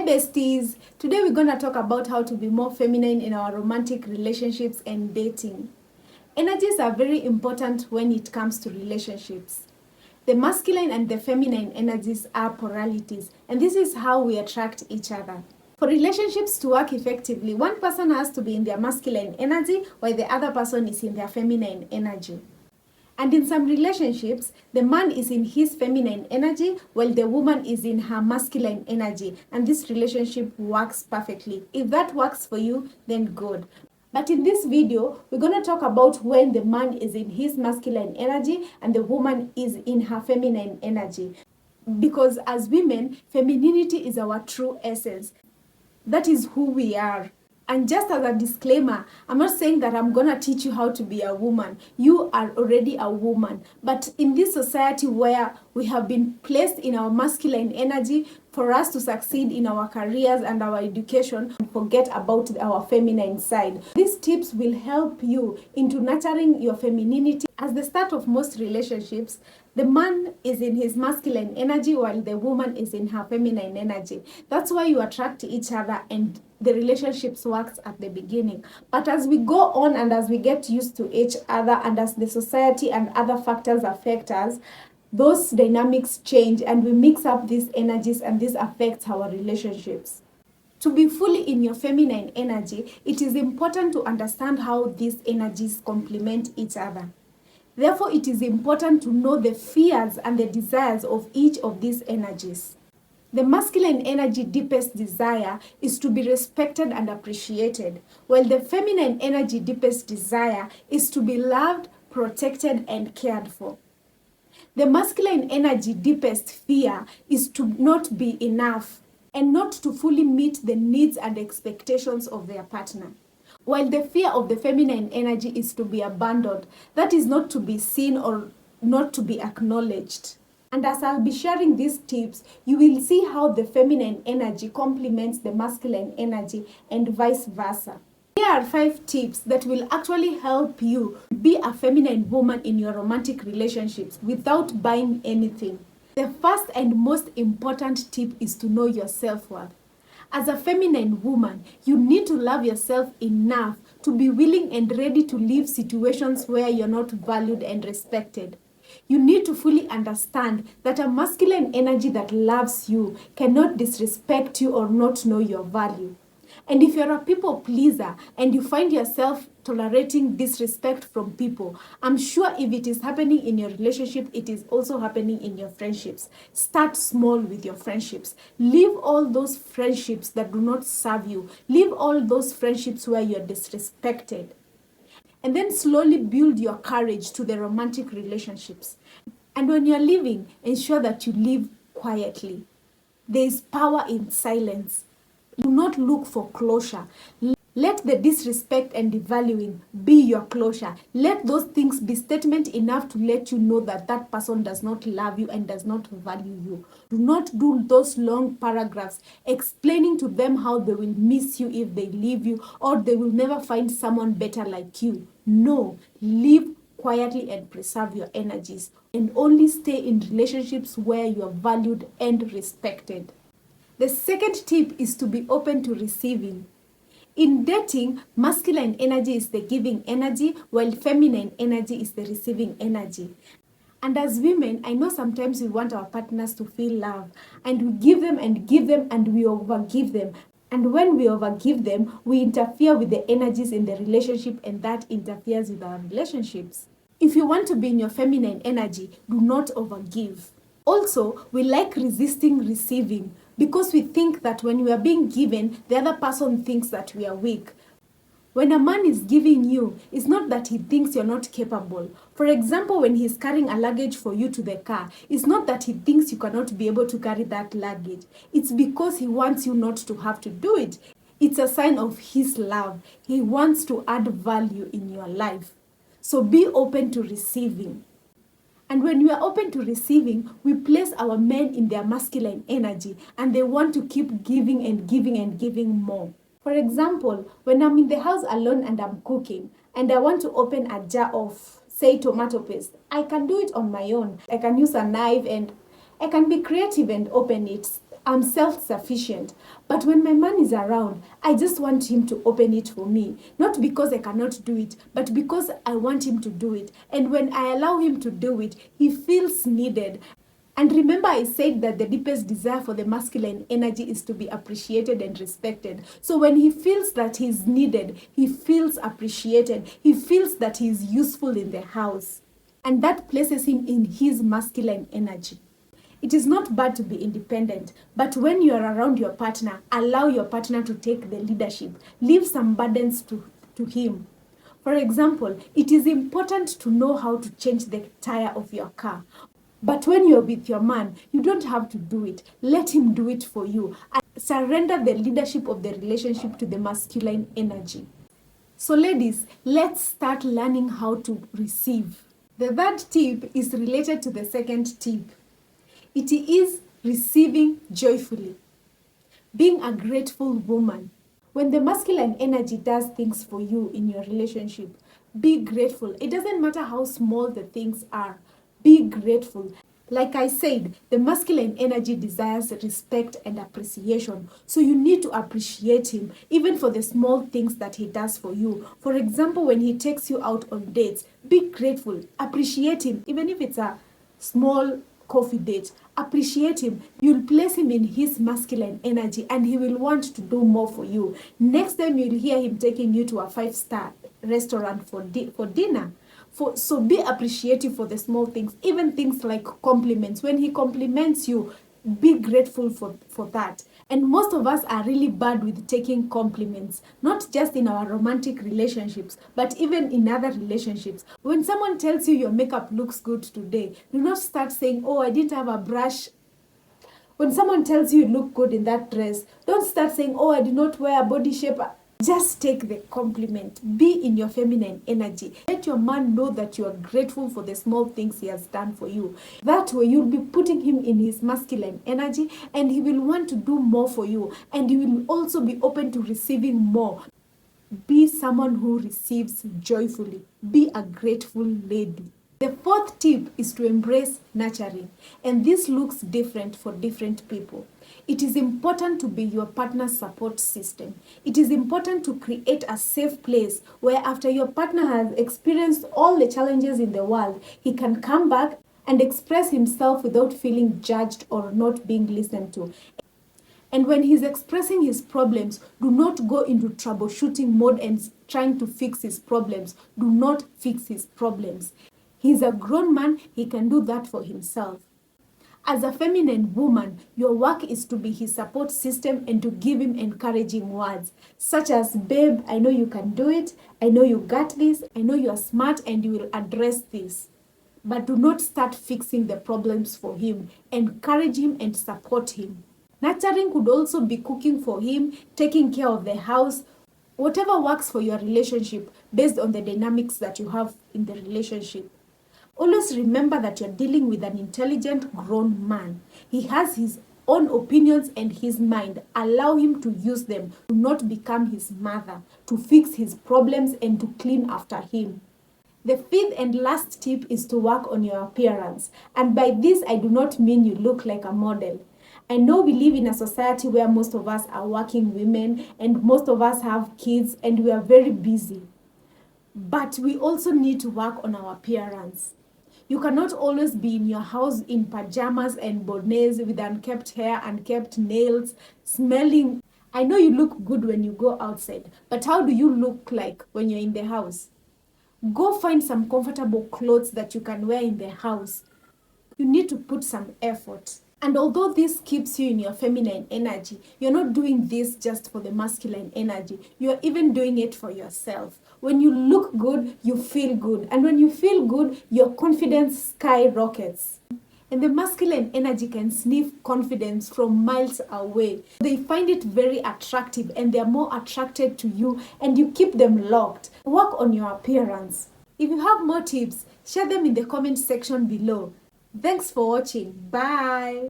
besties! Today we're going to talk about how to be more feminine in our romantic relationships and dating. Energies are very important when it comes to relationships. The masculine and the feminine energies are polarities, and this is how we attract each other. For relationships to work effectively, one person has to be in their masculine energy while the other person is in their feminine energy. And in some relationships, the man is in his feminine energy while the woman is in her masculine energy. And this relationship works perfectly. If that works for you, then good. But in this video, we're going to talk about when the man is in his masculine energy and the woman is in her feminine energy. Because as women, femininity is our true essence. That is who we are. And just as a disclaimer, I'm not saying that I'm going to teach you how to be a woman. You are already a woman. But in this society where we have been placed in our masculine energy for us to succeed in our careers and our education, forget about our feminine side. These tips will help you into nurturing your femininity. As the start of most relationships, the man is in his masculine energy while the woman is in her feminine energy. That's why you attract each other and the relationships works at the beginning. But as we go on and as we get used to each other and as the society and other factors affect us, those dynamics change and we mix up these energies and this affects our relationships. To be fully in your feminine energy, it is important to understand how these energies complement each other. Therefore, it is important to know the fears and the desires of each of these energies. The masculine energy deepest desire is to be respected and appreciated, while the feminine energy deepest desire is to be loved, protected, and cared for. The masculine energy deepest fear is to not be enough and not to fully meet the needs and expectations of their partner. While the fear of the feminine energy is to be abandoned, that is not to be seen or not to be acknowledged. And as I'll be sharing these tips, you will see how the feminine energy complements the masculine energy and vice versa. Here are 5 tips that will actually help you be a feminine woman in your romantic relationships without buying anything. The first and most important tip is to know your self-worth. As a feminine woman, you need to love yourself enough to be willing and ready to leave situations where you're not valued and respected. You need to fully understand that a masculine energy that loves you cannot disrespect you or not know your value. And if you're a people pleaser and you find yourself tolerating disrespect from people, I'm sure if it is happening in your relationship, it is also happening in your friendships. Start small with your friendships. Leave all those friendships that do not serve you. Leave all those friendships where you're disrespected. And then slowly build your courage to the romantic relationships. And when you're leaving, ensure that you leave quietly. There is power in silence. Do not look for closure. Let the disrespect and devaluing be your closure. Let those things be statement enough to let you know that that person does not love you and does not value you. Do not do those long paragraphs explaining to them how they will miss you if they leave you or they will never find someone better like you. No, live quietly and preserve your energies and only stay in relationships where you are valued and respected. The second tip is to be open to receiving. In dating, masculine energy is the giving energy, while feminine energy is the receiving energy. And as women, I know sometimes we want our partners to feel love, and we give them and we overgive them. And when we overgive them, we interfere with the energies in the relationship, and that interferes with our relationships. If you want to be in your feminine energy, do not overgive. Also, we like resisting receiving because we think that when we are being given, the other person thinks that we are weak. When a man is giving you, it's not that he thinks you're not capable. For example, when he's carrying a luggage for you to the car, it's not that he thinks you cannot be able to carry that luggage. It's because he wants you not to have to do it. It's a sign of his love. He wants to add value in your life. So be open to receiving. And when we are open to receiving, we place our men in their masculine energy and they want to keep giving and giving and giving more. For example, when I'm in the house alone and I'm cooking and I want to open a jar of, say, tomato paste, I can do it on my own. I can use a knife and I can be creative and open it. I'm self-sufficient, but when my man is around, I just want him to open it for me. Not because I cannot do it, but because I want him to do it. And when I allow him to do it, he feels needed. And remember, I said that the deepest desire for the masculine energy is to be appreciated and respected. So when he feels that he's needed, he feels appreciated, he feels that he's useful in the house. And that places him in his masculine energy. It is not bad to be independent, but when you are around your partner, allow your partner to take the leadership. Leave some burdens to him. For example, it is important to know how to change the tire of your car. But when you're with your man, you don't have to do it. Let him do it for you. And surrender the leadership of the relationship to the masculine energy. So ladies, let's start learning how to receive. The third tip is related to the second tip. It is receiving joyfully. Being a grateful woman. When the masculine energy does things for you in your relationship, be grateful. It doesn't matter how small the things are. Be grateful. Like I said, the masculine energy desires respect and appreciation. So you need to appreciate him, even for the small things that he does for you. For example, when he takes you out on dates, be grateful. Appreciate him, even if it's a small coffee date. Appreciate him. You'll place him in his masculine energy and he will want to do more for you. Next time you'll hear him taking you to a 5-star restaurant for dinner. So be appreciative for the small things, even things like compliments. When he compliments you, be grateful for that. And most of us are really bad with taking compliments, not just in our romantic relationships, but even in other relationships. When someone tells you your makeup looks good today, do not start saying, oh, I didn't have a brush. When someone tells you look good in that dress, don't start saying, oh, I did not wear a body shaper. Just take the compliment. Be in your feminine energy. Let your man know that you are grateful for the small things he has done for you. That way you'll be putting him in his masculine energy and he will want to do more for you. And he will also be open to receiving more. Be someone who receives joyfully. Be a grateful lady. The fourth tip is to embrace nurturing. And this looks different for different people. It is important to be your partner's support system. It is important to create a safe place where after your partner has experienced all the challenges in the world, he can come back and express himself without feeling judged or not being listened to. And when he's expressing his problems, do not go into troubleshooting mode and trying to fix his problems. Do not fix his problems. He's a grown man, he can do that for himself. As a feminine woman, your work is to be his support system and to give him encouraging words, such as, babe, I know you can do it, I know you got this, I know you are smart and you will address this. But do not start fixing the problems for him. Encourage him and support him. Nurturing could also be cooking for him, taking care of the house, whatever works for your relationship based on the dynamics that you have in the relationship. Always remember that you're dealing with an intelligent, grown man. He has his own opinions and his mind. Allow him to use them. Do not become his mother, to fix his problems and to clean after him. The fifth and last tip is to work on your appearance. And by this, I do not mean you look like a model. I know we live in a society where most of us are working women and most of us have kids and we are very busy. But we also need to work on our appearance. You cannot always be in your house in pajamas and bonnets with unkempt hair, unkempt nails, smelling. I know you look good when you go outside, but how do you look like when you're in the house? Go find some comfortable clothes that you can wear in the house. You need to put some effort. And although this keeps you in your feminine energy, you're not doing this just for the masculine energy. You're even doing it for yourself. When you look good, you feel good. And when you feel good, your confidence skyrockets. And the masculine energy can sniff confidence from miles away. They find it very attractive and they're more attracted to you and you keep them locked. Work on your appearance. If you have more tips, share them in the comment section below. Thanks for watching. Bye.